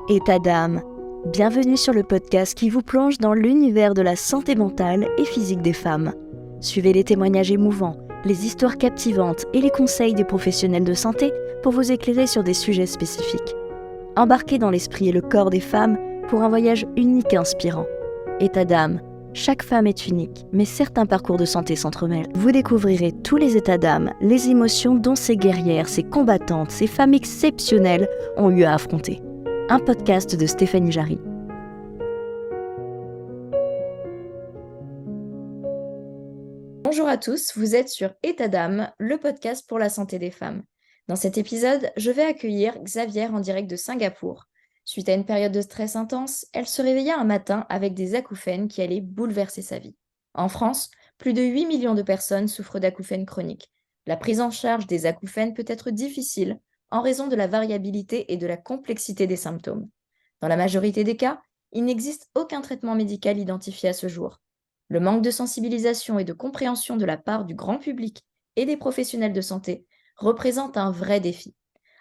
État d'âme. Bienvenue sur le podcast qui vous plonge dans l'univers de la santé mentale et physique des femmes. Suivez les témoignages émouvants, les histoires captivantes et les conseils des professionnels de santé pour vous éclairer sur des sujets spécifiques. Embarquez dans l'esprit et le corps des femmes pour un voyage unique et inspirant. État d'âme. Chaque femme est unique, mais certains parcours de santé s'entremêlent. Vous découvrirez tous les états d'âme, les émotions dont ces guerrières, ces combattantes, ces femmes exceptionnelles ont eu à affronter. Un podcast de Stéphanie Jarry. Bonjour à tous, vous êtes sur État d'âme, le podcast pour la santé des femmes. Dans cet épisode, je vais accueillir Xavière en direct de Singapour. Suite à une période de stress intense, elle se réveilla un matin avec des acouphènes qui allaient bouleverser sa vie. En France, plus de 8 millions de personnes souffrent d'acouphènes chroniques. La prise en charge des acouphènes peut être difficile en raison de la variabilité et de la complexité des symptômes. Dans la majorité des cas, il n'existe aucun traitement médical identifié à ce jour. Le manque de sensibilisation et de compréhension de la part du grand public et des professionnels de santé représente un vrai défi.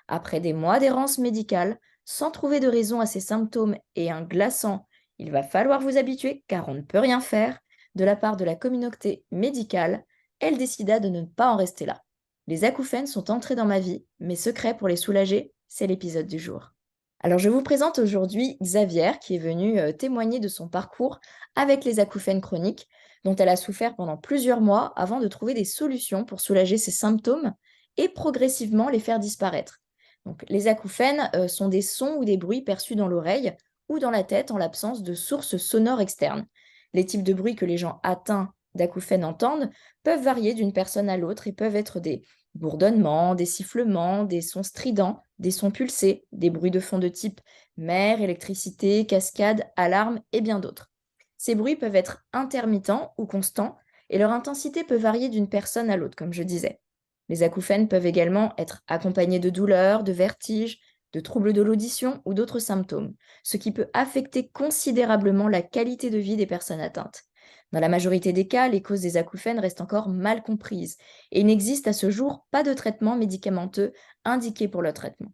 Après des mois d'errance médicale, sans trouver de raison à ces symptômes et un glaçant « il va falloir vous habituer car on ne peut rien faire » de la part de la communauté médicale, elle décida de ne pas en rester là. Les acouphènes sont entrés dans ma vie, mes secrets pour les soulager, c'est l'épisode du jour. Alors je vous présente aujourd'hui Xavière qui est venue témoigner de son parcours avec les acouphènes chroniques dont elle a souffert pendant plusieurs mois avant de trouver des solutions pour soulager ses symptômes et progressivement les faire disparaître. Donc les acouphènes sont des sons ou des bruits perçus dans l'oreille ou dans la tête en l'absence de sources sonores externes. Les types de bruits que les gens atteints d'acouphènes entendent peuvent varier d'une personne à l'autre et peuvent être des bourdonnements, des sifflements, des sons stridents, des sons pulsés, des bruits de fond de type mer, électricité, cascade, alarme et bien d'autres. Ces bruits peuvent être intermittents ou constants et leur intensité peut varier d'une personne à l'autre, comme je disais. Les acouphènes peuvent également être accompagnés de douleurs, de vertiges, de troubles de l'audition ou d'autres symptômes, ce qui peut affecter considérablement la qualité de vie des personnes atteintes. Dans la majorité des cas, les causes des acouphènes restent encore mal comprises et il n'existe à ce jour pas de traitement médicamenteux indiqué pour le traitement.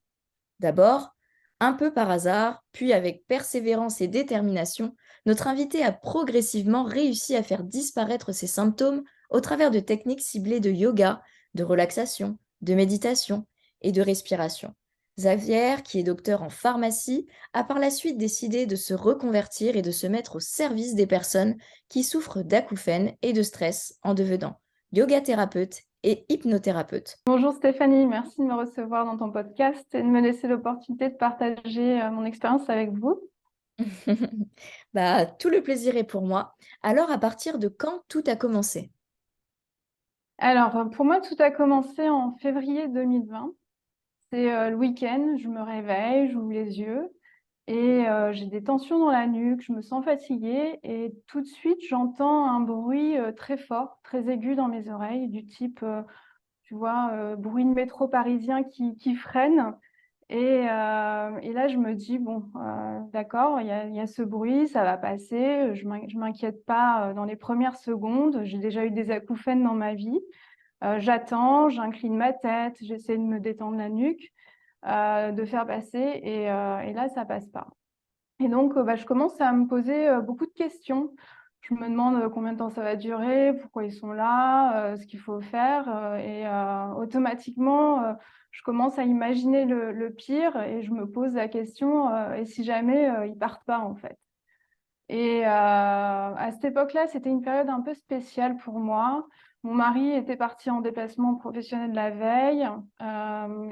D'abord, un peu par hasard, puis avec persévérance et détermination, notre invité a progressivement réussi à faire disparaître ses symptômes au travers de techniques ciblées de yoga, de relaxation, de méditation et de respiration. Xavier, qui est docteur en pharmacie, a par la suite décidé de se reconvertir et de se mettre au service des personnes qui souffrent d'acouphènes et de stress en devenant yoga thérapeute et hypnothérapeute. Bonjour Stéphanie, merci de me recevoir dans ton podcast et de me laisser l'opportunité de partager mon expérience avec vous. Tout le plaisir est pour moi. Alors, à partir de quand tout a commencé? Alors, pour moi, tout a commencé en février 2020. C'est le week-end, je me réveille, j'ouvre les yeux et j'ai des tensions dans la nuque, je me sens fatiguée et tout de suite, j'entends un bruit très fort, très aigu dans mes oreilles, du type, tu vois, bruit de métro parisien qui freine. Et là, je me dis, bon, d'accord, il y a ce bruit, ça va passer, je m'inquiète pas dans les premières secondes, j'ai déjà eu des acouphènes dans ma vie. J'attends, j'incline ma tête, j'essaie de me détendre la nuque, de faire passer, et là, ça passe pas. Et donc, je commence à me poser beaucoup de questions. Je me demande combien de temps ça va durer, pourquoi ils sont là, ce qu'il faut faire. Et automatiquement, je commence à imaginer le pire et je me pose la question, et si jamais ils partent pas, en fait. Et à cette époque-là, c'était une période un peu spéciale pour moi. Mon mari était parti en déplacement professionnel la veille,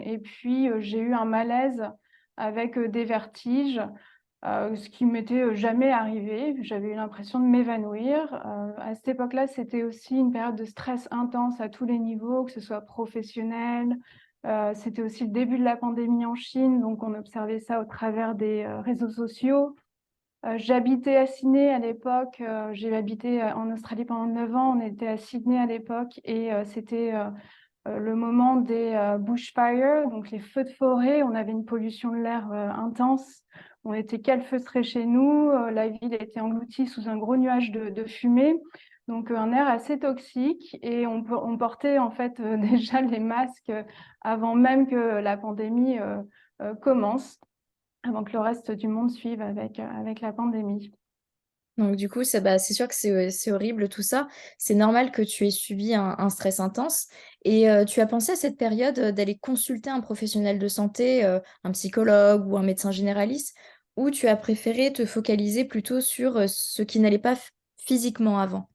et puis j'ai eu un malaise avec des vertiges. Ce qui m'était jamais arrivé. J'avais eu l'impression de m'évanouir. À cette époque-là, c'était aussi une période de stress intense à tous les niveaux, que ce soit professionnel. C'était aussi le début de la pandémie en Chine, donc on observait ça au travers des réseaux sociaux. J'habitais à Sydney à l'époque. J'ai habité en Australie pendant 9 ans. On était à Sydney à l'époque et c'était le moment des bushfires, donc les feux de forêt. On avait une pollution de l'air intense. On était calfeutrés chez nous, la ville était engloutie sous un gros nuage de fumée, donc un air assez toxique. Et on portait en fait déjà les masques avant même que la pandémie commence, avant que le reste du monde suive avec la pandémie. Donc du coup, c'est sûr que c'est horrible tout ça. C'est normal que tu aies subi un stress intense et tu as pensé à cette période, d'aller consulter un professionnel de santé, un psychologue ou un médecin généraliste? Ou tu as préféré te focaliser plutôt sur, ce qui n'allait pas physiquement avant?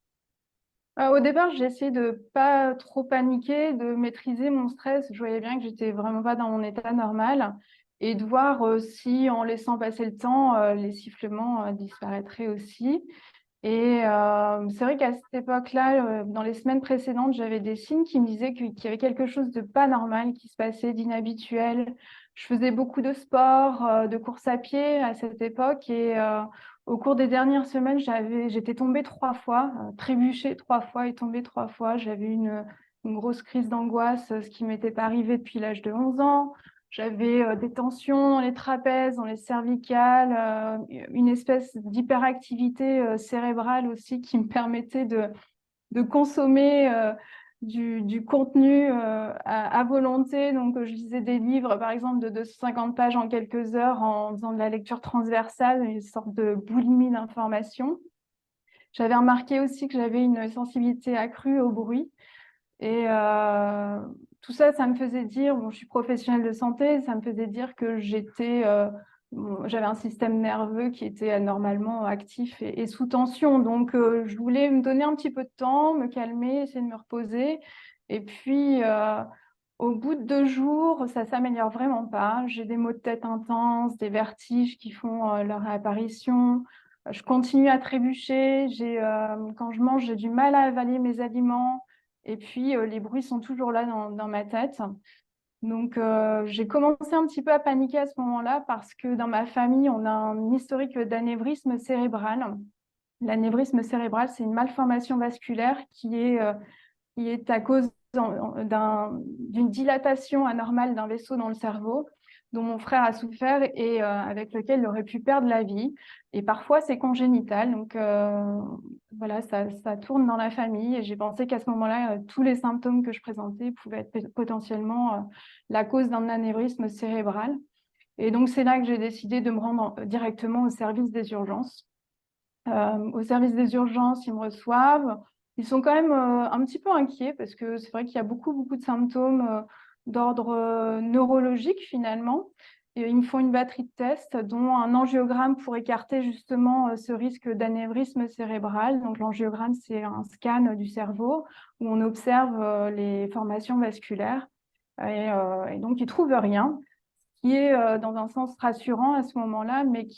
Au départ, j'ai essayé de pas trop paniquer, de maîtriser mon stress. Je voyais bien que j'étais vraiment pas dans mon état normal et de voir si, en laissant passer le temps, les sifflements disparaîtraient aussi. Et c'est vrai qu'à cette époque-là, dans les semaines précédentes, j'avais des signes qui me disaient qu'il y avait quelque chose de pas normal qui se passait, d'inhabituel. Je faisais beaucoup de sport, de course à pied à cette époque et au cours des dernières semaines, j'étais tombée 3 fois, trébuchée 3 fois et tombée 3 fois. J'avais une grosse crise d'angoisse, ce qui m'était pas arrivé depuis l'âge de 11 ans. J'avais des tensions dans les trapèzes, dans les cervicales, une espèce d'hyperactivité cérébrale aussi qui me permettait de consommer du contenu à volonté. Donc, je lisais des livres, par exemple, de 250 pages en quelques heures en faisant de la lecture transversale, une sorte de boulimie d'information. J'avais remarqué aussi que j'avais une sensibilité accrue au bruit. Et tout ça, ça me faisait dire, bon, je suis professionnelle de santé, ça me faisait dire que j'avais un système nerveux qui était anormalement actif et sous tension. Donc, je voulais me donner un petit peu de temps, me calmer, essayer de me reposer. Et puis, au bout de 2 jours, ça s'améliore vraiment pas. J'ai des maux de tête intenses, des vertiges qui font leur apparition. Je continue à trébucher. Quand je mange, j'ai du mal à avaler mes aliments. Et puis, les bruits sont toujours là dans ma tête. Donc, j'ai commencé un petit peu à paniquer à ce moment-là parce que dans ma famille, on a un historique d'anévrisme cérébral. L'anévrisme cérébral, c'est une malformation vasculaire qui est à cause d'une dilatation anormale d'un vaisseau dans le cerveau dont mon frère a souffert et avec lequel il aurait pu perdre la vie. Et parfois, c'est congénital. Donc, voilà, ça tourne dans la famille. Et j'ai pensé qu'à ce moment-là, tous les symptômes que je présentais pouvaient être potentiellement la cause d'un anévrisme cérébral. Et donc, c'est là que j'ai décidé de me rendre directement au service des urgences. Au service des urgences, ils me reçoivent. Ils sont quand même un petit peu inquiets parce que c'est vrai qu'il y a beaucoup, beaucoup de symptômes d'ordre neurologique finalement. Et ils me font une batterie de tests, dont un angiogramme pour écarter justement ce risque d'anévrisme cérébral. Donc l'angiogramme, c'est un scan du cerveau où on observe les formations vasculaires. Et donc, ils ne trouvent rien, qui est dans un sens rassurant à ce moment-là, mais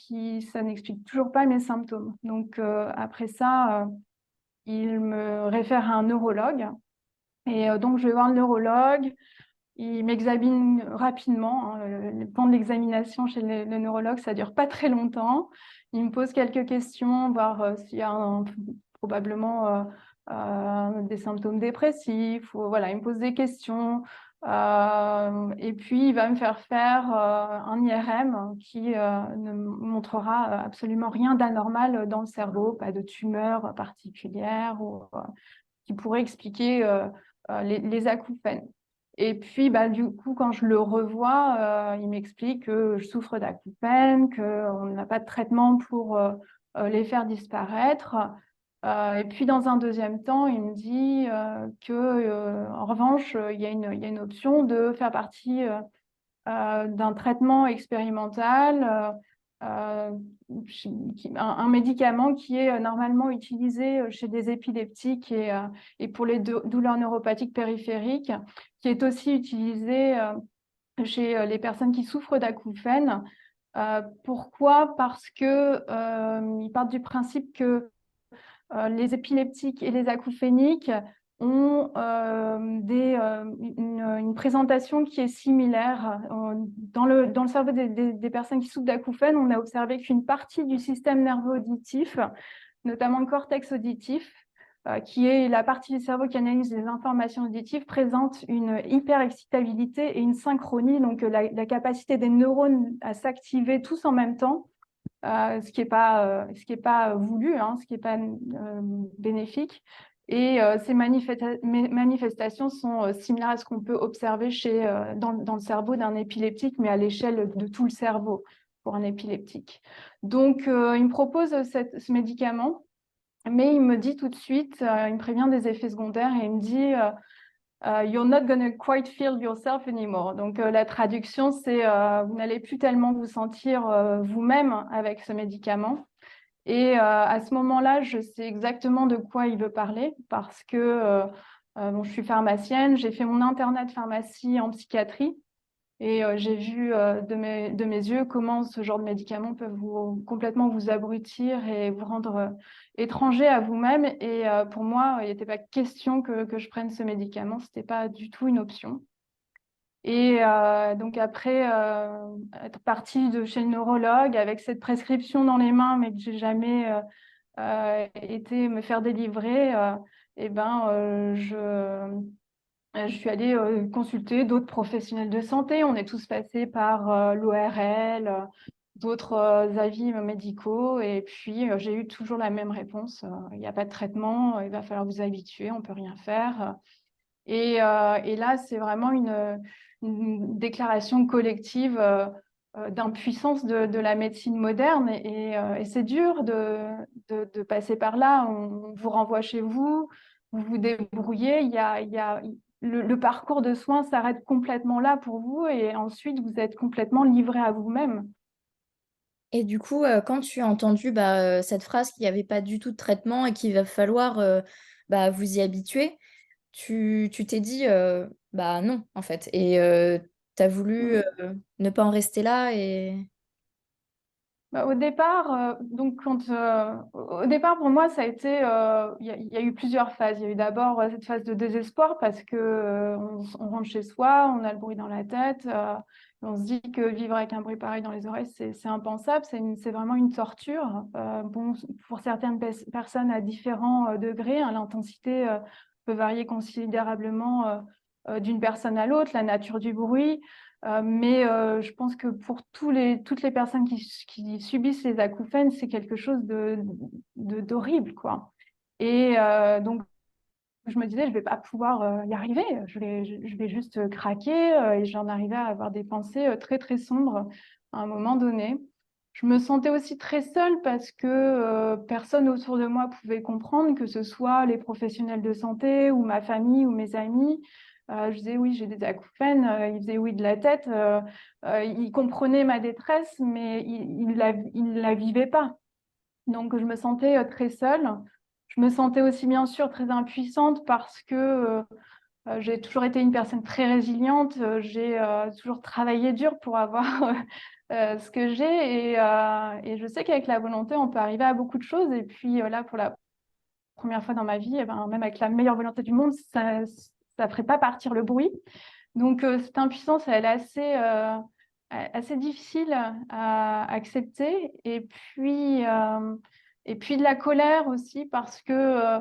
ça n'explique toujours pas mes symptômes. Donc, après ça, il me réfère à un neurologue. Et donc, je vais voir le neurologue. Il m'examine rapidement, hein. Le temps de l'examination chez le neurologue, ça ne dure pas très longtemps. Il me pose quelques questions, voir s'il y a probablement des symptômes dépressifs. Voilà, il me pose des questions. Et puis, il va me faire un IRM qui ne montrera absolument rien d'anormal dans le cerveau, pas de tumeur particulière ou qui pourrait expliquer les acouphènes. Et puis, bah, du coup, quand je le revois, il m'explique que je souffre d'acouphènes, qu'on n'a pas de traitement pour les faire disparaître. Et puis, dans un deuxième temps, il me dit en revanche, il y a une option de faire partie d'un traitement expérimental, euh, un médicament qui est normalement utilisé chez des épileptiques et pour les douleurs neuropathiques périphériques, qui est aussi utilisé chez les personnes qui souffrent d'acouphènes. Pourquoi? Parce que ils partent du principe que les épileptiques et les acouphéniques ont une présentation qui est similaire. Dans le cerveau des personnes qui souffrent d'acouphènes, on a observé qu'une partie du système nerveux auditif, notamment le cortex auditif, qui est la partie du cerveau qui analyse les informations auditives, présente une hyperexcitabilité et une synchronie, donc la capacité des neurones à s'activer tous en même temps ce qui est pas voulu, hein, ce qui est pas bénéfique. Et ces manifestations sont similaires à ce qu'on peut observer dans le cerveau d'un épileptique, mais à l'échelle de tout le cerveau pour un épileptique. Donc, il me propose ce médicament, mais il me dit tout de suite, il me prévient des effets secondaires et il me dit You're not gonna quite feel yourself anymore. Donc, la traduction, c'est vous n'allez plus tellement vous sentir vous-même avec ce médicament. Et à ce moment-là, je sais exactement de quoi il veut parler parce que bon, je suis pharmacienne, j'ai fait mon internat de pharmacie en psychiatrie et j'ai vu de mes yeux comment ce genre de médicaments peuvent complètement vous abrutir et vous rendre étranger à vous-même. Et pour moi, il n'était pas question que je prenne ce médicament, ce n'était pas du tout une option. Et donc après être partie de chez le neurologue avec cette prescription dans les mains, mais que j'ai jamais été me faire délivrer, et ben, je suis allée consulter d'autres professionnels de santé. On est tous passés par l'ORL, d'autres avis médicaux. Et puis, j'ai eu toujours la même réponse. Il n'y a pas de traitement, il va falloir vous habituer, on ne peut rien faire. Et là, c'est vraiment une déclaration collective d'impuissance de la médecine moderne. Et c'est dur de passer par là. On vous renvoie chez vous, vous vous débrouillez. Le parcours de soins s'arrête complètement là pour vous et ensuite vous êtes complètement livré à vous-même. Et du coup, quand tu as entendu cette phrase qu'il n'y avait pas du tout de traitement et qu'il va falloir vous y habituer, tu t'es dit bah non, en fait. Et tu as voulu Mm. ne pas en rester là et... Bah, au départ, au départ, pour moi, ça a été, il y a eu plusieurs phases. Il y a eu d'abord cette phase de désespoir parce que on rentre chez soi, on a le bruit dans la tête, et on se dit que vivre avec un bruit pareil dans les oreilles, c'est impensable, c'est vraiment une torture. Bon, pour certaines personnes à différents degrés, hein, l'intensité peut varier considérablement d'une personne à l'autre, la nature du bruit. Mais je pense que pour toutes les personnes qui subissent les acouphènes, c'est quelque chose d'horrible, quoi. Et donc, je me disais, je ne vais pas pouvoir y arriver, je vais juste craquer. Et j'en arrivais à avoir des pensées très, très sombres à un moment donné. Je me sentais aussi très seule parce que personne autour de moi pouvait comprendre, que ce soit les professionnels de santé ou ma famille ou mes amis. Je disais oui, j'ai des acouphènes. Ils faisaient oui de la tête. Ils comprenaient ma détresse, mais ils la vivaient pas. Donc, je me sentais très seule. Je me sentais aussi, bien sûr, très impuissante parce que j'ai toujours été une personne très résiliente. J'ai toujours travaillé dur pour avoir ce que j'ai. Et je sais qu'avec la volonté, on peut arriver à beaucoup de choses. Et puis là, pour la première fois dans ma vie, eh ben, même avec la meilleure volonté du monde, ça ne ferait pas partir le bruit. Donc, cette impuissance, elle est assez difficile à accepter. Et puis de la colère aussi, parce que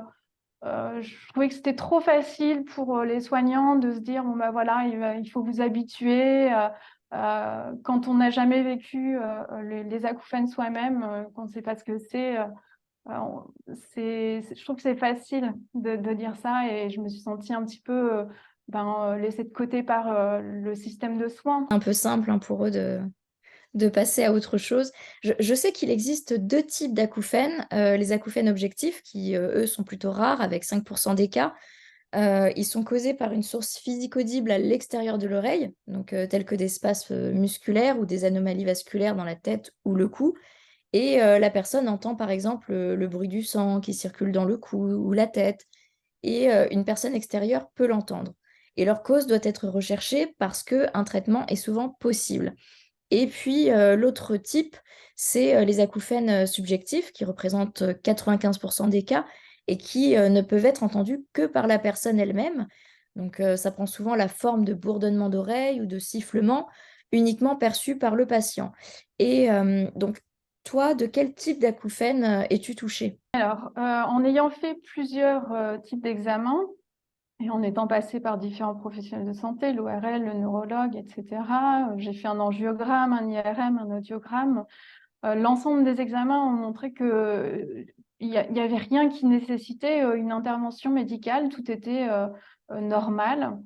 je trouvais que c'était trop facile pour les soignants de se dire, bon, ben voilà, il faut vous habituer. Quand on n'a jamais vécu les acouphènes soi-même, qu'on ne sait pas ce que c'est, je trouve que c'est facile de dire ça et je me suis sentie un petit peu laissée de côté par le système de soins. Un peu simple hein, pour eux de passer à autre chose. Je sais qu'il existe deux types d'acouphènes. Les acouphènes objectifs, qui eux sont plutôt rares, avec 5% des cas. Ils sont causés par une source physique audible à l'extérieur de l'oreille, donc tels que des spasmes musculaires ou des anomalies vasculaires dans la tête ou le cou. Et la personne entend par exemple le bruit du sang qui circule dans le cou ou la tête. Et une personne extérieure peut l'entendre. Et leur cause doit être recherchée parce qu'un traitement est souvent possible. Et puis l'autre type, c'est les acouphènes subjectifs qui représentent 95% des cas et qui ne peuvent être entendus que par la personne elle-même. Donc ça prend souvent la forme de bourdonnement d'oreilles ou de sifflement uniquement perçu par le patient. Et donc toi, de quel type d'acouphène es-tu touché? Alors, en ayant fait plusieurs types d'examens et en étant passée par différents professionnels de santé, l'ORL, le neurologue, etc., j'ai fait un angiogramme, un IRM, un audiogramme. L'ensemble des examens ont montré que il y avait rien qui nécessitait une intervention médicale, tout était normal.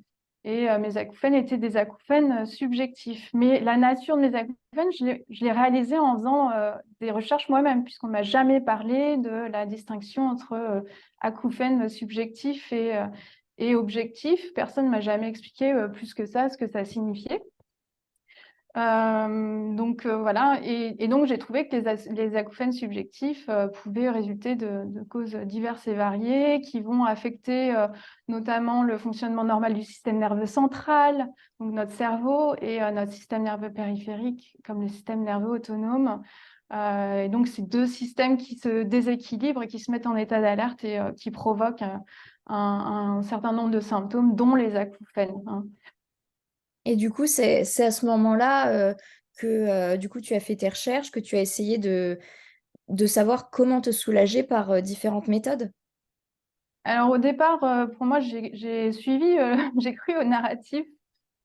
Et mes acouphènes étaient des acouphènes subjectifs. Mais la nature de mes acouphènes, je l'ai réalisée en faisant des recherches moi-même, puisqu'on ne m'a jamais parlé de la distinction entre acouphènes subjectifs et objectifs. Personne ne m'a jamais expliqué plus que ça ce que ça signifiait. Voilà, et donc j'ai trouvé que les acouphènes subjectifs pouvaient résulter de causes diverses et variées qui vont affecter notamment le fonctionnement normal du système nerveux central, donc notre cerveau, et notre système nerveux périphérique, comme le système nerveux autonome. Et donc, c'est deux systèmes qui se déséquilibrent et qui se mettent en état d'alerte et qui provoquent un certain nombre de symptômes, dont les acouphènes, hein. Et du coup, c'est à ce moment-là que du coup, tu as fait tes recherches, que tu as essayé de savoir comment te soulager par différentes méthodes. Alors au départ, pour moi, j'ai suivi, j'ai cru au narratif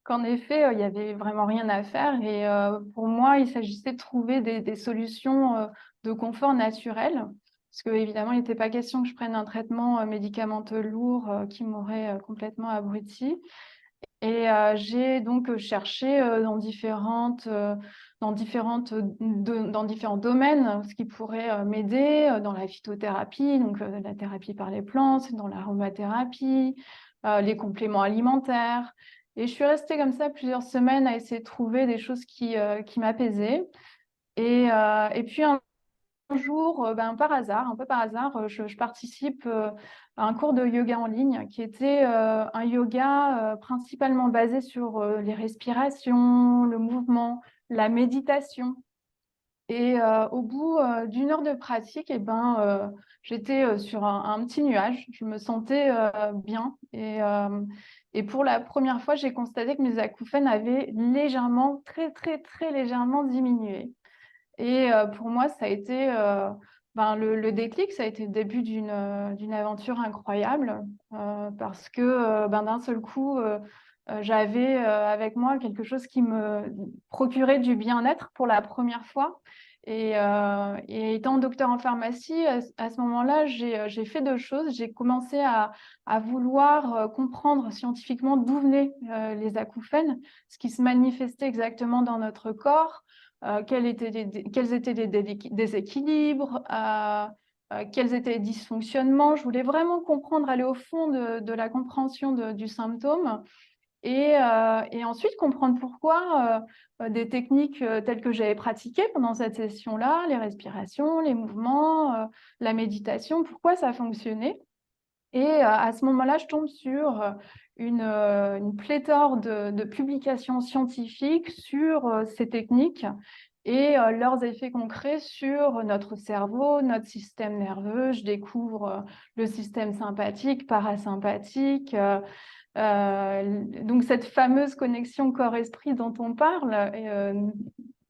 qu'en effet, il y avait vraiment rien à faire. Et pour moi, il s'agissait de trouver des solutions de confort naturel. Parce que évidemment, il n'était pas question que je prenne un traitement médicamenteux lourd qui m'aurait complètement abruti. Et j'ai donc cherché dans différents domaines ce qui pourrait m'aider dans la phytothérapie, donc la thérapie par les plantes, dans l'aromathérapie, les compléments alimentaires. Et je suis restée comme ça plusieurs semaines à essayer de trouver des choses qui m'apaisaient. Et puis un jour, un peu par hasard, je participe à un cours de yoga en ligne qui était un yoga principalement basé sur les respirations, le mouvement, la méditation. Et au bout d'une heure de pratique, j'étais sur un petit nuage. Je me sentais bien. Et pour la première fois, j'ai constaté que mes acouphènes avaient légèrement, très, très, très légèrement diminué. Et pour moi, ça a été le déclic, ça a été le début d'une aventure incroyable parce que d'un seul coup, j'avais avec moi quelque chose qui me procurait du bien-être pour la première fois. Et étant docteur en pharmacie, à ce moment-là, j'ai fait deux choses. J'ai commencé à vouloir comprendre scientifiquement d'où venaient les acouphènes, ce qui se manifestait exactement dans notre corps, quels étaient les déséquilibres, quels étaient les dysfonctionnements. Je voulais vraiment comprendre, aller au fond de la compréhension du symptôme et ensuite comprendre pourquoi des techniques telles que j'avais pratiquées pendant cette session-là, les respirations, les mouvements, la méditation, pourquoi ça fonctionnait. Et à ce moment-là, je tombe sur une pléthore de publications scientifiques sur ces techniques et leurs effets concrets sur notre cerveau, notre système nerveux. Je découvre le système sympathique, parasympathique. Donc cette fameuse connexion corps-esprit dont on parle,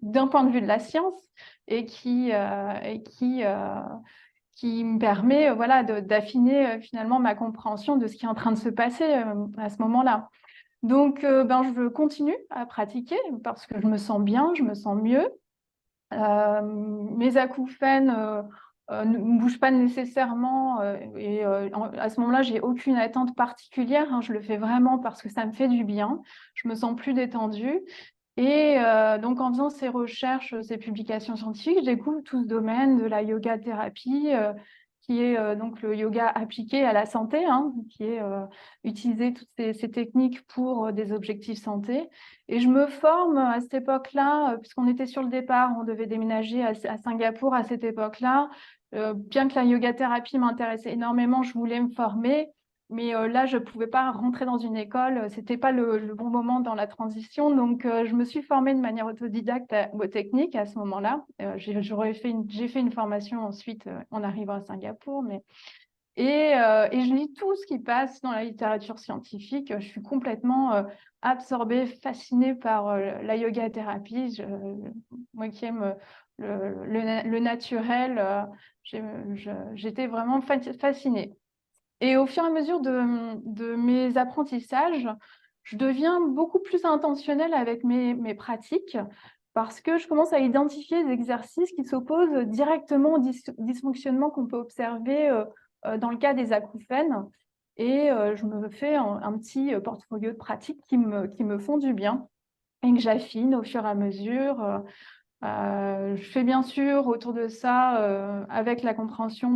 d'un point de vue de la science, et qui me permet voilà, d'affiner finalement ma compréhension de ce qui est en train de se passer à ce moment-là. Donc, je continue à pratiquer parce que je me sens bien, je me sens mieux. Mes acouphènes ne bougent pas nécessairement à ce moment-là, j'ai aucune attente particulière, hein, je le fais vraiment parce que ça me fait du bien. Je me sens plus détendue. Et donc, en faisant ces recherches, ces publications scientifiques, je découvre tout ce domaine de la yoga thérapie, qui est donc le yoga appliqué à la santé, hein, qui est utiliser toutes ces techniques pour des objectifs santé. Et je me forme à cette époque-là, puisqu'on était sur le départ, on devait déménager à Singapour à cette époque-là. Bien que la yoga thérapie m'intéressait énormément, je voulais me former. Mais là, je ne pouvais pas rentrer dans une école, ce n'était pas le bon moment dans la transition. Donc, je me suis formée de manière autodidacte aux techniques à ce moment-là. J'ai fait une formation ensuite en arrivant à Singapour. Et je lis tout ce qui passe dans la littérature scientifique. Je suis complètement absorbée, fascinée par la yoga thérapie. Moi qui aime le naturel, j'étais vraiment fascinée. Et au fur et à mesure de mes apprentissages, je deviens beaucoup plus intentionnelle avec mes pratiques. parce que je commence à identifier des exercices qui s'opposent directement au dysfonctionnement qu'on peut observer dans le cas des acouphènes. Et je me fais un petit portfolio de pratiques qui me font du bien et que j'affine au fur et à mesure. Je fais bien sûr autour de ça, avec la compréhension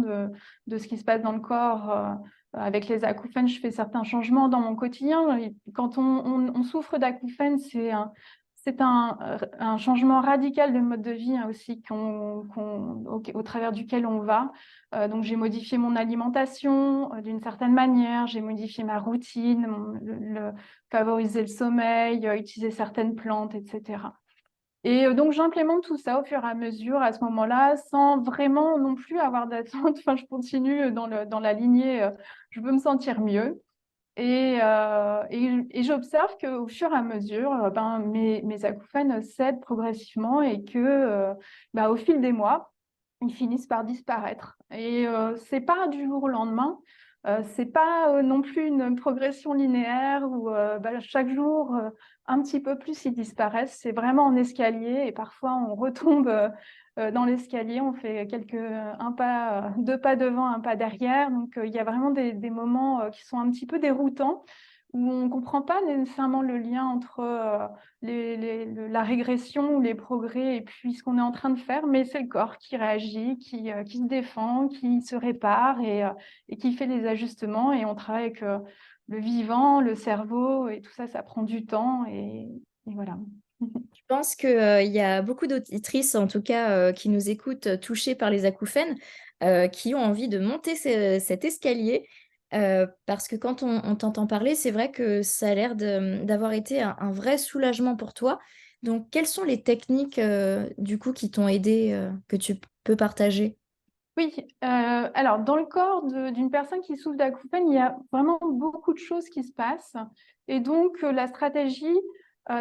de ce qui se passe dans le corps, avec les acouphènes, je fais certains changements dans mon quotidien. Et quand on souffre d'acouphènes, c'est un changement radical de mode de vie hein, aussi au travers duquel on va. Donc j'ai modifié mon alimentation d'une certaine manière, j'ai modifié ma routine, favoriser le sommeil, utiliser certaines plantes, etc. Et donc, j'implémente tout ça au fur et à mesure à ce moment-là, sans vraiment non plus avoir d'attente. Enfin, je continue dans la lignée, je veux me sentir mieux. Et j'observe qu'au fur et à mesure, mes acouphènes cèdent progressivement et que, au fil des mois, ils finissent par disparaître. Et c'est pas du jour au lendemain. C'est pas non plus une progression linéaire où chaque jour, un petit peu plus, ils disparaissent. C'est vraiment en escalier et parfois on retombe dans l'escalier, on fait un pas, deux pas devant, un pas derrière. Donc il y a vraiment des moments qui sont un petit peu déroutants où on ne comprend pas nécessairement le lien entre la régression ou les progrès et puis ce qu'on est en train de faire, mais c'est le corps qui réagit, qui se défend, qui se répare et qui fait les ajustements. Et on travaille avec le vivant, le cerveau, et tout ça, ça prend du temps. Et voilà. Je pense qu'il y a beaucoup d'auditrices, en tout cas, qui nous écoutent, touchées par les acouphènes, qui ont envie de monter cet escalier. Parce que quand on t'entend parler, c'est vrai que ça a l'air d'avoir été un vrai soulagement pour toi. Donc, quelles sont les techniques, du coup, qui t'ont aidé, que tu peux partager? Oui, alors dans le corps d'une personne qui souffre d'acouphènes, il y a vraiment beaucoup de choses qui se passent. Et donc, la stratégie,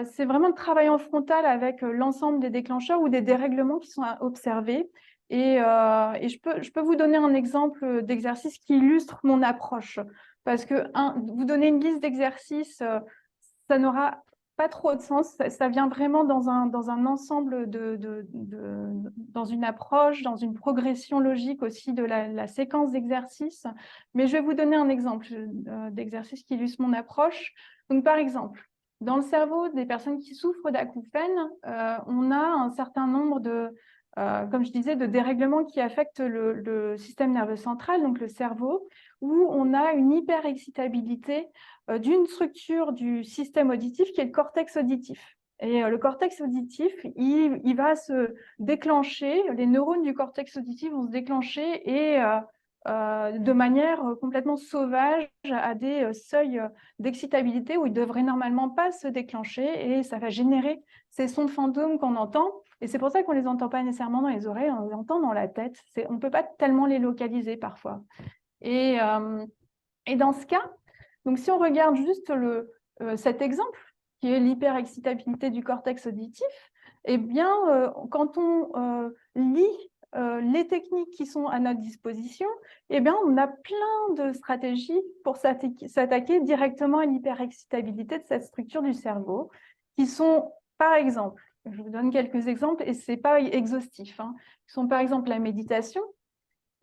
c'est vraiment de travailler en frontal avec l'ensemble des déclencheurs ou des dérèglements qui sont observés. Et je peux vous donner un exemple d'exercice qui illustre mon approche. Parce que vous donner une liste d'exercices, ça n'aura pas trop de sens. Ça vient vraiment dans un ensemble dans une approche, dans une progression logique aussi de la séquence d'exercices. Mais je vais vous donner un exemple d'exercice qui illustre mon approche. Donc, par exemple, dans le cerveau des personnes qui souffrent d'acouphènes, on a un certain nombre comme je disais, de dérèglements qui affectent le système nerveux central, donc le cerveau, où on a une hyperexcitabilité d'une structure du système auditif qui est le cortex auditif. Et le cortex auditif, il va se déclencher, les neurones du cortex auditif vont se déclencher et de manière complètement sauvage à des seuils d'excitabilité où ils ne devraient normalement pas se déclencher, et ça va générer ces sons fantômes qu'on entend. Et c'est pour ça qu'on ne les entend pas nécessairement dans les oreilles, on les entend dans la tête. On ne peut pas tellement les localiser parfois. Et dans ce cas, donc si on regarde juste cet exemple, qui est l'hyperexcitabilité du cortex auditif, eh bien, quand on lit les techniques qui sont à notre disposition, eh bien, on a plein de stratégies pour s'attaquer directement à l'hyperexcitabilité de cette structure du cerveau, qui sont, par exemple, je vous donne quelques exemples, et ce n'est pas exhaustif, hein, qui sont par exemple la méditation,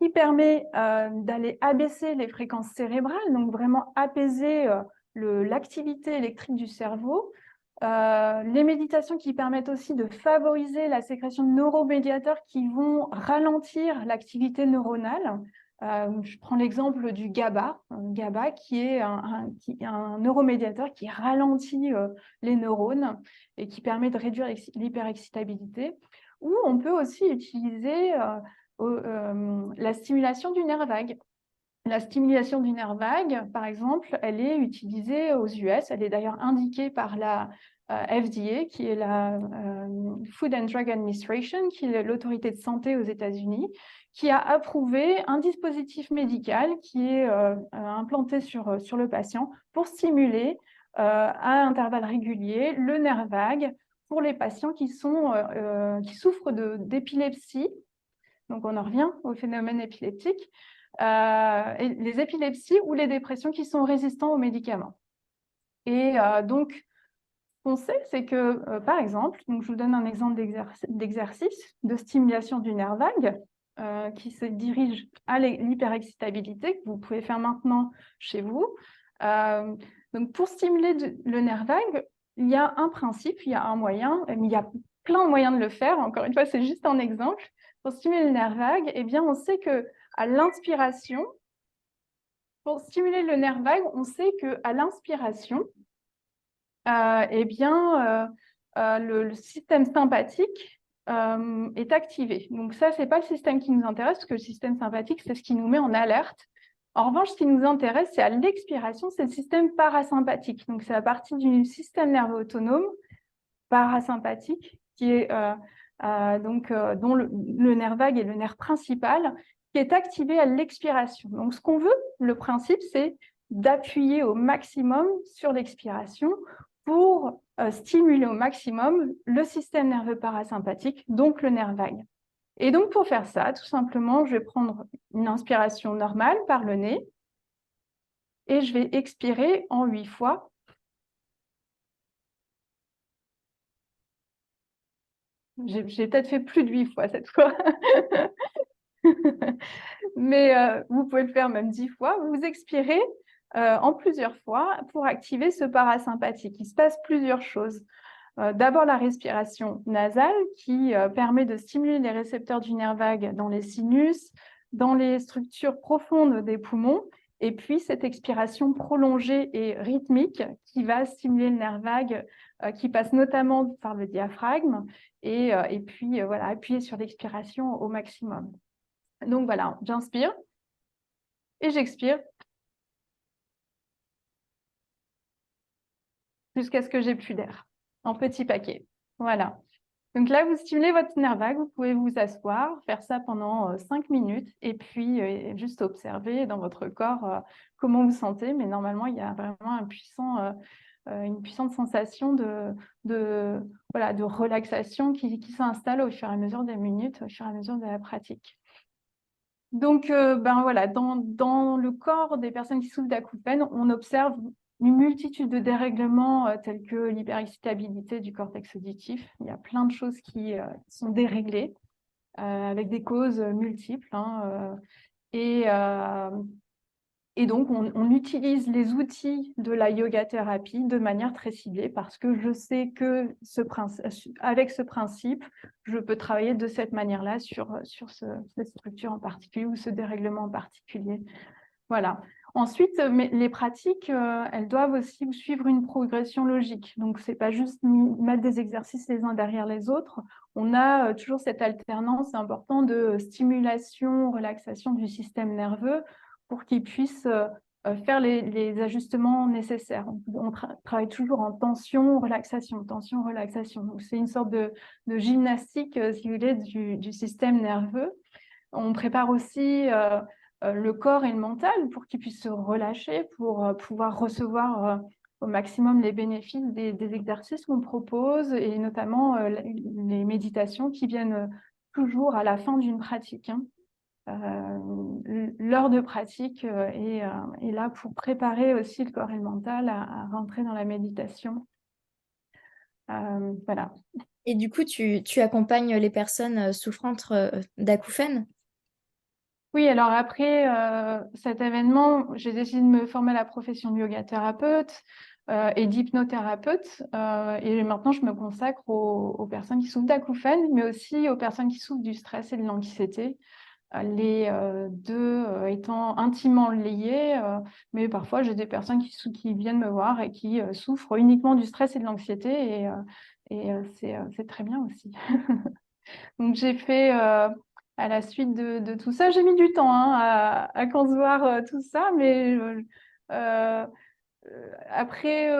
qui permet d'aller abaisser les fréquences cérébrales, donc vraiment apaiser l'activité électrique du cerveau. Les méditations qui permettent aussi de favoriser la sécrétion de neuromédiateurs qui vont ralentir l'activité neuronale. Je prends l'exemple du GABA, GABA qui est un neuromédiateur qui ralentit les neurones et qui permet de réduire l'hyperexcitabilité. Ou on peut aussi utiliser la stimulation du nerf vague. La stimulation du nerf vague, par exemple, elle est utilisée aux US. Elle est d'ailleurs indiquée par la FDA, qui est la Food and Drug Administration, qui est l'autorité de santé aux États-Unis, qui a approuvé un dispositif médical qui est implanté sur le patient pour stimuler à intervalles réguliers le nerf vague pour les patients qui souffrent d'épilepsie. Donc, on en revient au phénomène épileptique, et les épilepsies ou les dépressions qui sont résistants aux médicaments. Et donc, qu'on sait, c'est que, par exemple, donc je vous donne un exemple d'exercice de stimulation du nerf vague qui se dirige à l'hyperexcitabilité, que vous pouvez faire maintenant chez vous. Donc, pour stimuler le nerf vague, il y a un principe, il y a un moyen, mais il y a plein de moyens de le faire. Encore une fois, c'est juste un exemple. Pour stimuler le nerf vague, eh bien, on sait qu'à l'inspiration, pour stimuler le nerf vague, on sait qu'à l'inspiration, eh bien, le système sympathique est activé. Donc ça, ce n'est pas le système qui nous intéresse, parce que le système sympathique, c'est ce qui nous met en alerte. En revanche, ce qui nous intéresse, c'est à l'expiration, c'est le système parasympathique. Donc c'est la partie du système nerveux autonome parasympathique qui est dont le nerf vague est le nerf principal, qui est activé à l'expiration. Donc ce qu'on veut, le principe, c'est d'appuyer au maximum sur l'expiration pour stimuler au maximum le système nerveux parasympathique, donc le nerf vague. Et donc pour faire ça, tout simplement, je vais prendre une inspiration normale par le nez et je vais expirer en 8 fois. J'ai peut-être fait plus de 8 fois cette fois. Mais vous pouvez le faire même 10 fois. Vous expirez en plusieurs fois pour activer ce parasympathique. Il se passe plusieurs choses. D'abord, la respiration nasale qui permet de stimuler les récepteurs du nerf vague dans les sinus, dans les structures profondes des poumons. Et puis, cette expiration prolongée et rythmique qui va stimuler le nerf vague, qui passe notamment par le diaphragme. Et puis, voilà, appuyer sur l'expiration au maximum. Donc, voilà, j'inspire et j'expire jusqu'à ce que j'ai plus d'air, en petits paquets. Voilà. Donc là, vous stimulez votre nerf vague, vous pouvez vous asseoir, faire ça pendant 5 minutes et puis juste observer dans votre corps comment vous sentez. Mais normalement, il y a vraiment une puissante sensation voilà, de relaxation qui s'installe au fur et à mesure des minutes, au fur et à mesure de la pratique. Donc, voilà, dans le corps des personnes qui souffrent d'acouphènes, on observe une multitude de dérèglements tels que l'hyperexcitabilité du cortex auditif. Il y a plein de choses qui sont déréglées avec des causes multiples. Et donc, on utilise les outils de la yoga thérapie de manière très ciblée parce que je sais que avec ce principe, je peux travailler de cette manière-là sur cette structure en particulier ou ce dérèglement en particulier. Voilà. Ensuite, les pratiques, elles doivent aussi suivre une progression logique. Donc, ce n'est pas juste mettre des exercices les uns derrière les autres. On a toujours cette alternance importante de stimulation, relaxation du système nerveux pour qu'il puisse faire les ajustements nécessaires. On travaille toujours en tension, relaxation, tension, relaxation. Donc, c'est une sorte de gymnastique, si vous voulez, du système nerveux. On prépare aussi le corps et le mental pour qu'ils puissent se relâcher, pour pouvoir recevoir au maximum les bénéfices des exercices qu'on propose et notamment les méditations qui viennent toujours à la fin d'une pratique. L'heure de pratique est là pour préparer aussi le corps et le mental à rentrer dans la méditation. Voilà. Et du coup, tu accompagnes les personnes souffrantes d'acouphènes? Oui, alors après cet événement, j'ai décidé de me former à la profession de yoga thérapeute et d'hypnothérapeute. Et maintenant, je me consacre aux personnes qui souffrent d'acouphènes, mais aussi aux personnes qui souffrent du stress et de l'anxiété. Les deux étant intimement liés, mais parfois j'ai des personnes qui viennent me voir et qui souffrent uniquement du stress et de l'anxiété, et c'est très bien aussi. Donc j'ai fait, à la suite de tout ça, j'ai mis du temps à concevoir tout ça, mais après,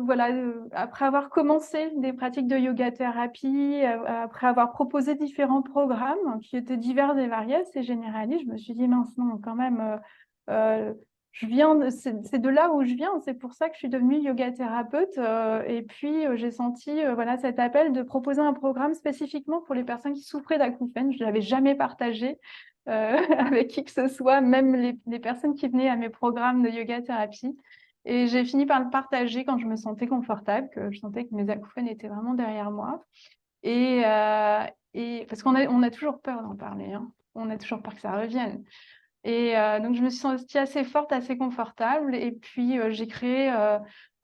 voilà, après avoir commencé des pratiques de yoga thérapie, après avoir proposé différents programmes qui étaient divers et variés, c'est généraliste, je me suis dit, mince, non, quand même, c'est de là où je viens, c'est pour ça que je suis devenue yoga thérapeute. Et puis, j'ai senti voilà, cet appel de proposer un programme spécifiquement pour les personnes qui souffraient d'acouphènes. Je ne l'avais jamais partagé avec qui que ce soit, même les personnes qui venaient à mes programmes de yoga thérapie. Et j'ai fini par le partager quand je me sentais confortable, que je sentais que mes acouphènes étaient vraiment derrière moi. Et parce qu'on a toujours peur d'en parler, hein. On a toujours peur que ça revienne. Donc, je me suis sentie assez forte, assez confortable. Et puis, j'ai créé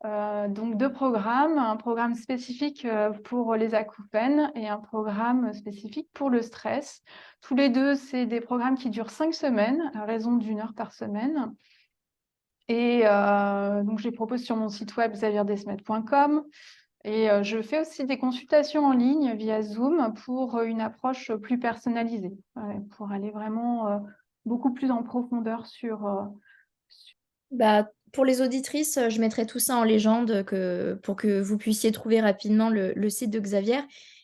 donc 2 programmes, un programme spécifique pour les acouphènes et un programme spécifique pour le stress. Tous les deux, c'est des programmes qui durent 5 semaines, à raison d'1 heure par semaine. Donc, je les propose sur mon site web xavierdesmet.com. Et je fais aussi des consultations en ligne via Zoom pour une approche plus personnalisée, pour aller vraiment beaucoup plus en profondeur sur- Bah, pour les auditrices, je mettrai tout ça en légende pour que vous puissiez trouver rapidement le site de Xavier.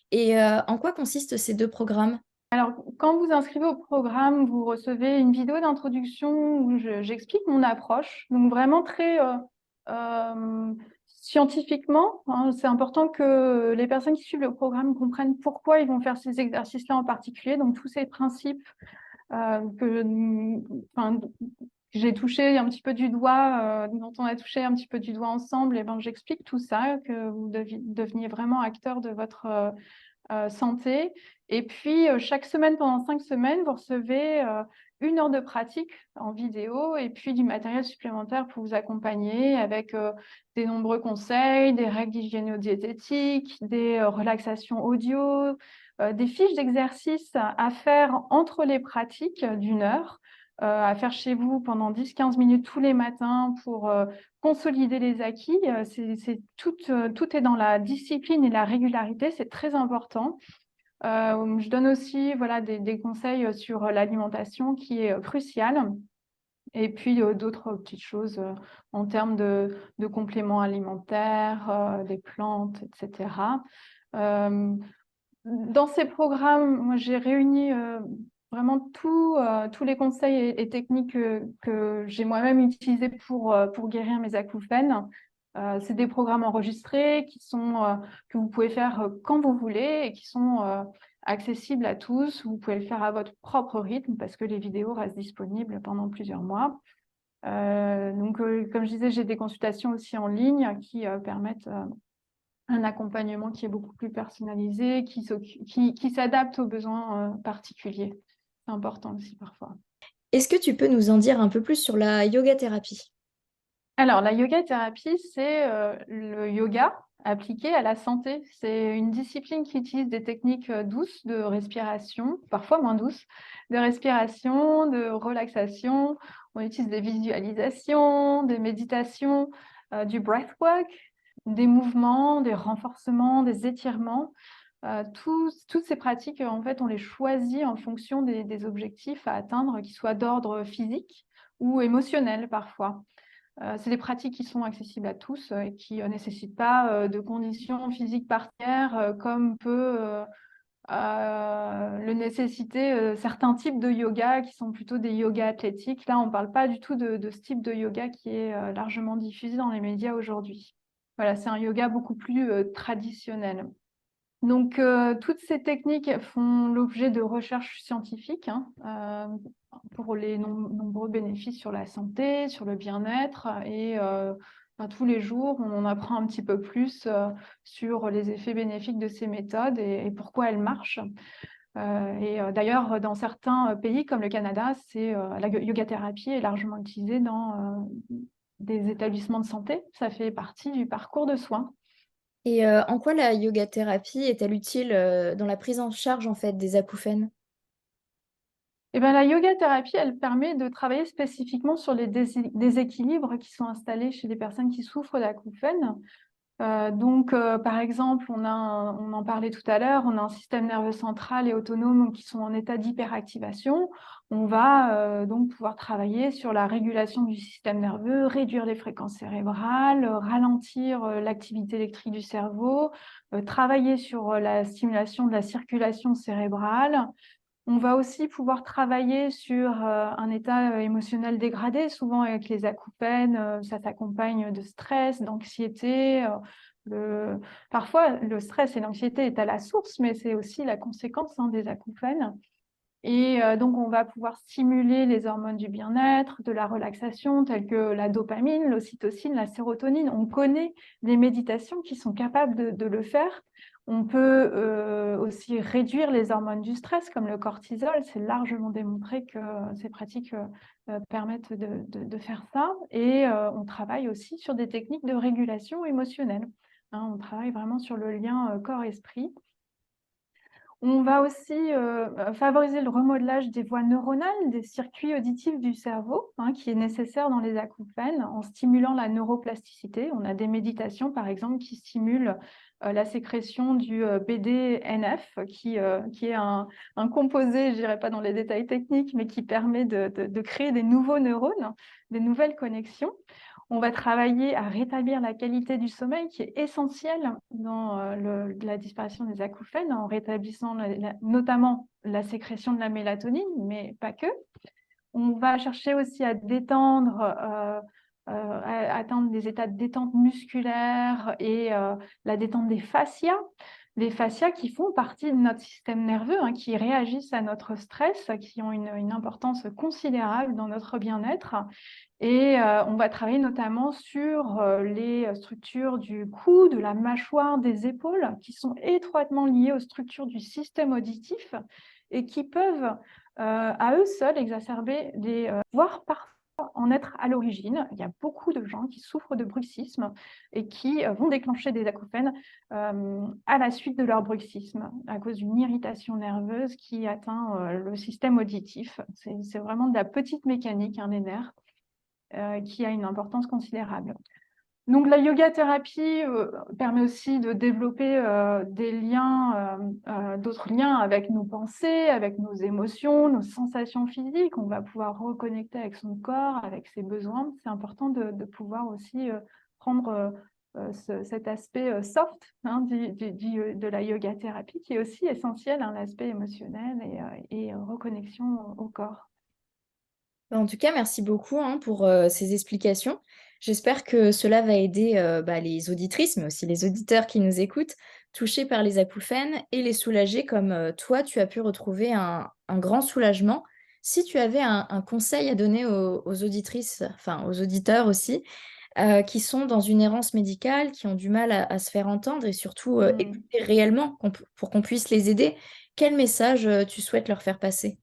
Et en quoi consistent ces deux programmes? Alors, quand vous inscrivez au programme, vous recevez une vidéo d'introduction où j'explique mon approche, donc vraiment très euh, scientifiquement, hein. C'est important que les personnes qui suivent le programme comprennent pourquoi ils vont faire ces exercices-là en particulier. Donc, tous ces principes enfin, j'ai touché un petit peu du doigt, dont on a touché un petit peu du doigt ensemble, et ben, j'explique tout ça, que vous deveniez vraiment acteur de votre santé. Et puis, chaque semaine, pendant 5 semaines, vous recevez 1 heure de pratique en vidéo et puis du matériel supplémentaire pour vous accompagner avec des nombreux conseils, des règles d'hygiéno-diététique, des relaxations audio, des fiches d'exercices à faire entre les pratiques d'1 heure, à faire chez vous pendant 10-15 minutes tous les matins pour consolider les acquis. Tout est dans la discipline et la régularité, c'est très important. Je donne aussi voilà, des conseils sur l'alimentation qui est cruciale. Et puis d'autres petites choses en termes de compléments alimentaires, des plantes, etc. Euh, Dans ces programmes, moi, j'ai réuni vraiment tous les conseils et techniques que j'ai moi-même utilisés pour guérir mes acouphènes. C'est des programmes enregistrés que vous pouvez faire quand vous voulez et qui sont accessibles à tous. Vous pouvez le faire à votre propre rythme parce que les vidéos restent disponibles pendant plusieurs mois. Comme je disais, j'ai des consultations aussi en ligne qui permettent un accompagnement qui est beaucoup plus personnalisé, qui s'adapte aux besoins particuliers. C'est important aussi parfois. Est-ce que tu peux nous en dire un peu plus sur la yoga thérapie? Alors, la yoga thérapie, c'est le yoga appliqué à la santé. C'est une discipline qui utilise des techniques douces de respiration, parfois moins douces, de respiration, de relaxation. On utilise des visualisations, des méditations, du breathwork, des mouvements, des renforcements, des étirements. Toutes ces pratiques, en fait, on les choisit en fonction des objectifs à atteindre, qui soient d'ordre physique ou émotionnel parfois. C'est des pratiques qui sont accessibles à tous et qui ne nécessitent pas de conditions physiques particulières comme peut le nécessiter certains types de yoga qui sont plutôt des yogas athlétiques. Là, on ne parle pas du tout de ce type de yoga qui est largement diffusé dans les médias aujourd'hui. Voilà, c'est un yoga beaucoup plus traditionnel. Donc, toutes ces techniques font l'objet de recherches scientifiques, hein, pour les nombreux bénéfices sur la santé, sur le bien-être. Et tous les jours, on en apprend un petit peu plus sur les effets bénéfiques de ces méthodes et pourquoi elles marchent. D'ailleurs, dans certains pays comme le Canada, la yoga thérapie est largement utilisée dans des établissements de santé. Ça fait partie du parcours de soins. Et en quoi la yoga thérapie est-elle utile dans la prise en charge en fait des acouphènes? Eh ben, la yoga thérapie, elle permet de travailler spécifiquement sur les déséquilibres qui sont installés chez les personnes qui souffrent d'acouphènes. Par exemple, on en parlait tout à l'heure, on a un système nerveux central et autonome qui sont en état d'hyperactivation. On va donc pouvoir travailler sur la régulation du système nerveux, réduire les fréquences cérébrales, ralentir l'activité électrique du cerveau, travailler sur la stimulation de la circulation cérébrale. On va aussi pouvoir travailler sur un état émotionnel dégradé. Souvent, avec les acouphènes, ça s'accompagne de stress, d'anxiété. Parfois, le stress et l'anxiété est à la source, mais c'est aussi la conséquence, hein, des acouphènes. Et donc, on va pouvoir stimuler les hormones du bien-être, de la relaxation, telles que la dopamine, l'ocytocine, la sérotonine. On connaît les méditations qui sont capables de le faire. On peut aussi réduire les hormones du stress, comme le cortisol. C'est largement démontré que ces pratiques permettent de faire ça. Et on travaille aussi sur des techniques de régulation émotionnelle. On travaille vraiment sur le lien corps-esprit. On va aussi favoriser le remodelage des voies neuronales, des circuits auditifs du cerveau, qui est nécessaire dans les acouphènes, en stimulant la neuroplasticité. On a des méditations, par exemple, qui stimulent la sécrétion du BDNF, qui est un composé, je dirais pas dans les détails techniques, mais qui permet de créer des nouveaux neurones, des nouvelles connexions. On va travailler à rétablir la qualité du sommeil, qui est essentielle dans la disparition des acouphènes, en rétablissant notamment la sécrétion de la mélatonine, mais pas que. On va chercher aussi à détendre, à atteindre des états de détente musculaire et la détente des fascias. Les fascias qui font partie de notre système nerveux, qui réagissent à notre stress, qui ont une importance considérable dans notre bien-être. Et on va travailler notamment sur les structures du cou, de la mâchoire, des épaules, qui sont étroitement liées aux structures du système auditif et qui peuvent à eux seuls exacerber voire parfois en être à l'origine. Il y a beaucoup de gens qui souffrent de bruxisme et qui vont déclencher des acouphènes à la suite de leur bruxisme, à cause d'une irritation nerveuse qui atteint le système auditif. C'est vraiment de la petite mécanique, les nerfs, qui a une importance considérable. Donc, la yoga thérapie permet aussi de développer des liens, d'autres liens avec nos pensées, avec nos émotions, nos sensations physiques. On va pouvoir reconnecter avec son corps, avec ses besoins. C'est important de pouvoir aussi prendre cet aspect soft de la yoga thérapie, qui est aussi essentiel, l'aspect émotionnel et reconnexion au corps. En tout cas, merci beaucoup pour ces explications. J'espère que cela va aider les auditrices, mais aussi les auditeurs qui nous écoutent, touchés par les acouphènes, et les soulager comme toi, tu as pu retrouver un grand soulagement. Si tu avais un conseil à donner aux auditrices, enfin aux auditeurs aussi, qui sont dans une errance médicale, qui ont du mal à se faire entendre et surtout écouter réellement pour qu'on puisse les aider, quel message tu souhaites leur faire passer?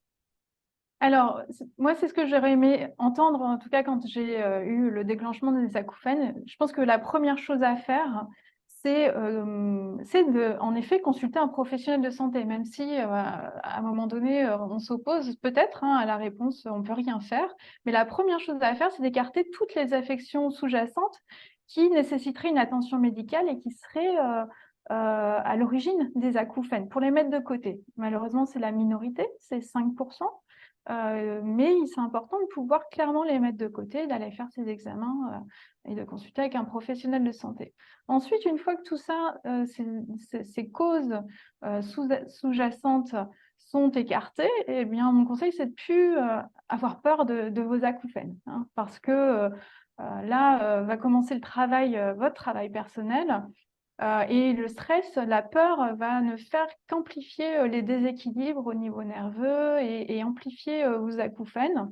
Alors, moi, c'est ce que j'aurais aimé entendre, en tout cas quand j'ai eu le déclenchement des acouphènes. Je pense que la première chose à faire, c'est en effet consulter un professionnel de santé, même si à un moment donné, on s'oppose peut-être à la réponse, on ne peut rien faire. Mais la première chose à faire, c'est d'écarter toutes les affections sous-jacentes qui nécessiteraient une attention médicale et qui seraient à l'origine des acouphènes, pour les mettre de côté. Malheureusement, c'est la minorité, c'est 5%. Mais c'est important de pouvoir clairement les mettre de côté, d'aller faire ces examens et de consulter avec un professionnel de santé. Ensuite, une fois que tout ça, ces causes sous-jacentes sont écartées, eh bien, mon conseil, c'est de ne plus avoir peur de vos acouphènes, parce que là va commencer le travail, votre travail personnel. Et le stress, la peur va ne faire qu'amplifier les déséquilibres au niveau nerveux et amplifier vos acouphènes.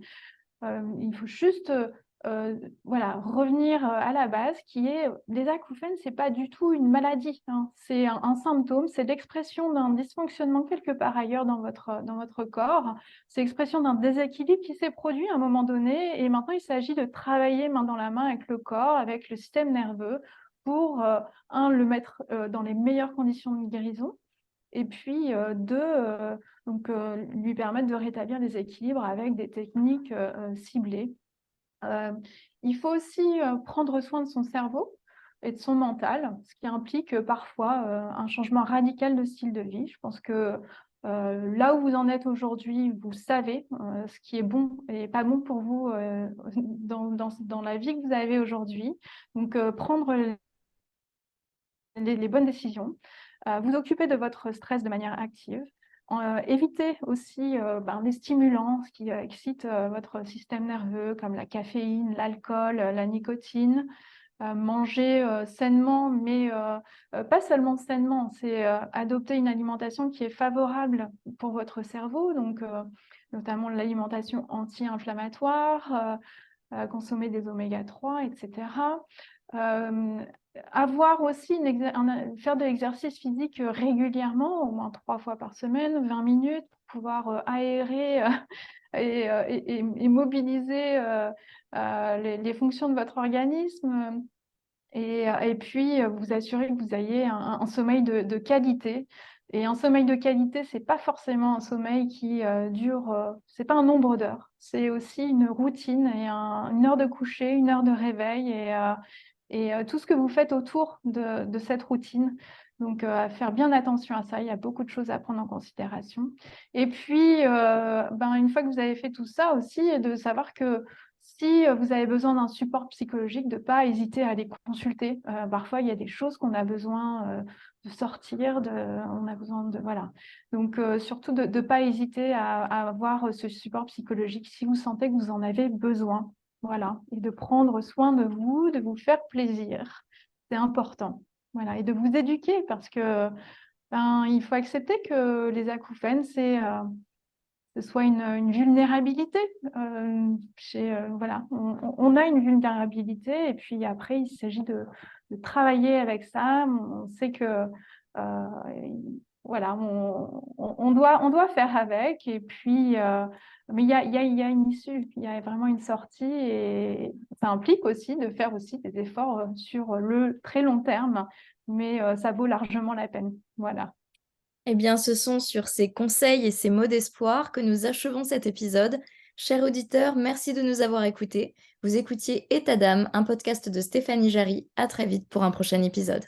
Il faut juste revenir à la base, qui est les acouphènes, c'est pas du tout une maladie, c'est un symptôme, c'est l'expression d'un dysfonctionnement quelque part ailleurs dans votre corps, c'est l'expression d'un déséquilibre qui s'est produit à un moment donné, et maintenant il s'agit de travailler main dans la main avec le corps, avec le système nerveux, pour le mettre dans les meilleures conditions de guérison, et puis deux, lui permettre de rétablir des équilibres avec des techniques ciblées. Il faut aussi prendre soin de son cerveau et de son mental, ce qui implique parfois un changement radical de style de vie. Je pense que là où vous en êtes aujourd'hui, vous savez ce qui est bon et pas bon pour vous dans la vie que vous avez aujourd'hui. Donc, prendre les bonnes décisions, vous occuper de votre stress de manière active, éviter aussi les stimulants qui excitent votre système nerveux, comme la caféine, l'alcool, la nicotine. manger sainement, mais pas seulement sainement, c'est adopter une alimentation qui est favorable pour votre cerveau, donc notamment l'alimentation anti-inflammatoire, consommer des oméga 3, etc. Avoir aussi faire de l'exercice physique régulièrement, au moins 3 fois par semaine, 20 minutes, pour pouvoir aérer et mobiliser les fonctions de votre organisme. Et puis, vous assurer que vous ayez un sommeil de qualité. Et un sommeil de qualité, c'est pas forcément un sommeil qui dure, c'est pas un nombre d'heures, c'est aussi une routine et une heure de coucher, une heure de réveil et tout ce que vous faites autour de cette routine. Donc, à faire bien attention à ça, il y a beaucoup de choses à prendre en considération. Et puis, une fois que vous avez fait tout ça aussi, de savoir que si vous avez besoin d'un support psychologique, de ne pas hésiter à aller consulter. Parfois, il y a des choses qu'on a besoin de sortir, on a besoin de... Voilà. Donc, surtout de ne pas hésiter à avoir ce support psychologique si vous sentez que vous en avez besoin. Voilà. Et de prendre soin de vous faire plaisir. C'est important. Voilà. Et de vous éduquer parce que il faut accepter que les acouphènes, ce soit une vulnérabilité. Voilà, on a une vulnérabilité et puis après, il s'agit de travailler avec ça. On sait que voilà, on doit faire avec et puis, mais il y a une issue, il y a vraiment une sortie et ça implique aussi de faire aussi des efforts sur le très long terme, mais ça vaut largement la peine. Voilà. Eh bien, ce sont sur ces conseils et ces mots d'espoir que nous achevons cet épisode. Chers auditeurs, merci de nous avoir écoutés. Vous écoutiez État d'âme, un podcast de Stéphanie Jarry. À très vite pour un prochain épisode.